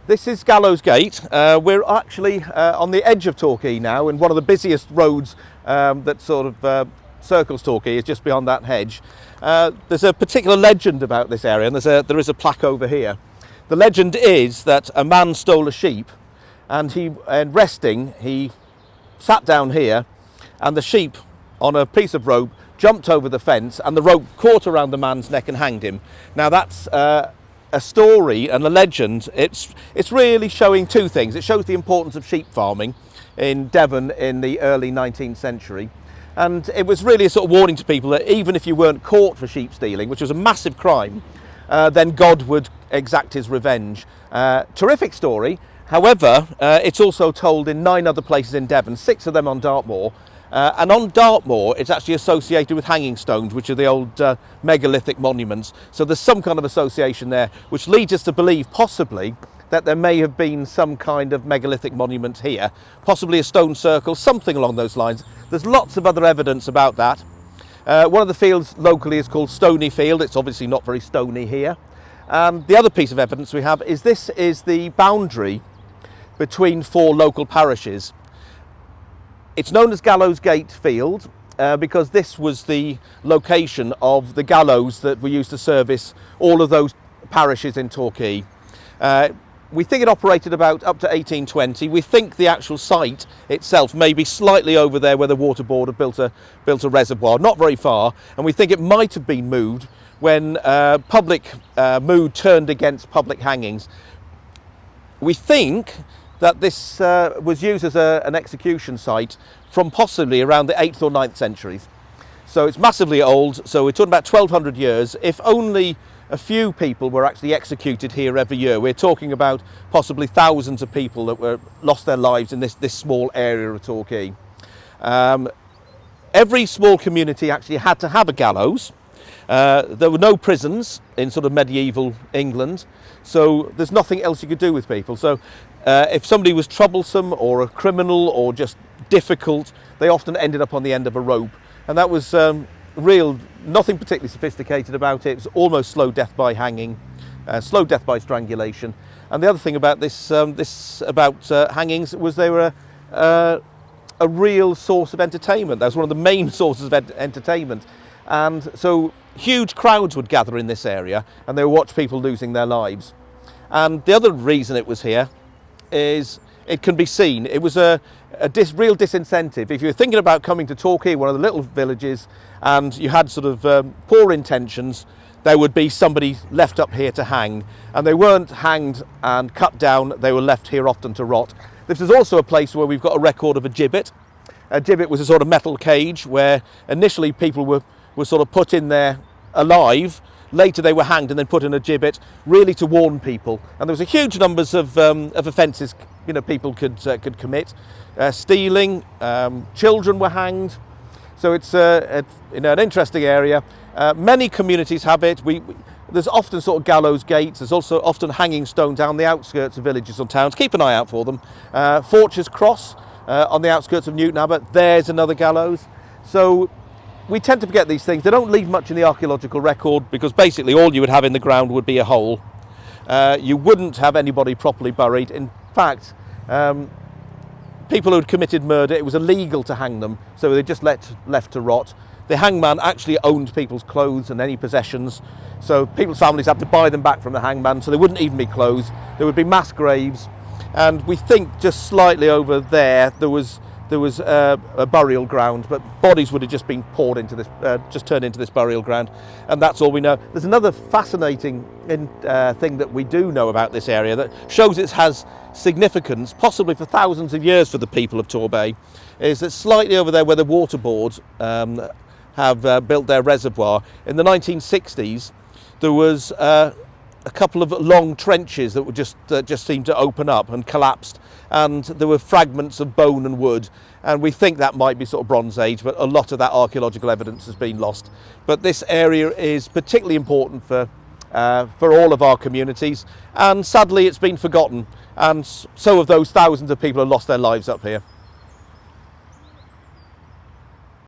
This is Gallows Gate. We're actually on the edge of Torquay now, and one of the busiest roads that sort of circles Torquay is just beyond that hedge. There's a particular legend about this area, and there is a plaque over here. The legend is that a man stole a sheep, and resting, he sat down here, and the sheep on a piece of rope jumped over the fence, and the rope caught around the man's neck and hanged him. Now that's a story and a legend. It's really showing two things. It shows the importance of sheep farming in Devon in the early 19th century, and it was really a sort of warning to people that even if you weren't caught for sheep stealing, which was a massive crime, then God would exact his revenge. Terrific story. However, it's also told in 9 other places in Devon, 6 of them on Dartmoor. And on Dartmoor, it's actually associated with hanging stones, which are the old megalithic monuments. So there's some kind of association there, which leads us to believe possibly that there may have been some kind of megalithic monument here, possibly a stone circle, something along those lines. There's lots of other evidence about that. One of the fields locally is called Stony Field. It's obviously not very stony here. The other piece of evidence we have is this is the boundary between 4 local parishes. It's known as Gallows Gate Field because this was the location of the gallows that were used to service all of those parishes in Torquay. We think it operated about up to 1820. We think the actual site itself may be slightly over there where the water board have built a reservoir, not very far, and we think it might have been moved when public mood turned against public hangings. We think that this was used as an execution site from possibly around the 8th or 9th centuries. So it's massively old, so we're talking about 1200 years. If only a few people were actually executed here every year, we're talking about possibly thousands of people that lost their lives in this small area of Torquay. Every small community actually had to have a gallows. There were no prisons in sort of medieval England, so there's nothing else you could do with people. So if somebody was troublesome or a criminal or just difficult, they often ended up on the end of a rope, and that was nothing particularly sophisticated about it. It was almost slow death by hanging, slow death by strangulation. And the other thing about hangings was they were a real source of entertainment. That was one of the main sources of entertainment. And so huge crowds would gather in this area, and they would watch people losing their lives. And the other reason it was here is it can be seen. It was a real disincentive. If you're thinking about coming to Torquay, one of the little villages, and you had sort of poor intentions, there would be somebody left up here to hang. And they weren't hanged and cut down, they were left here often to rot. This is also a place where we've got a record of a gibbet. A gibbet was a sort of metal cage where initially people were sort of put in there alive. Later they were hanged and then put in a gibbet, really to warn people. And there was a huge numbers of offences, people could commit. Stealing, children were hanged. So it's an interesting area. Many communities have it. There's often sort of gallows gates. There's also often hanging stones down the outskirts of villages or towns. Keep an eye out for them. Forches Cross on the outskirts of Newton Abbot. There's another gallows. So we tend to forget these things. They don't leave much in the archaeological record because basically all you would have in the ground would be a hole. You wouldn't have anybody properly buried. In fact, people who had committed murder, it was illegal to hang them, so they just left to rot. The hangman actually owned people's clothes and any possessions, so people's families had to buy them back from the hangman, so they wouldn't even be clothes. There would be mass graves, and we think just slightly over there was a burial ground, but bodies would have just been poured into this, just turned into this burial ground, and that's all we know. There's another fascinating thing that we do know about this area that shows it has significance, possibly for thousands of years for the people of Torquay, is that slightly over there where the water board have built their reservoir, in the 1960s, there was a couple of long trenches that would just seemed to open up and collapsed, and there were fragments of bone and wood, and we think that might be sort of Bronze Age, but a lot of that archaeological evidence has been lost. But this area is particularly important for all of our communities, and sadly it's been forgotten, and so have those thousands of people who lost their lives up here.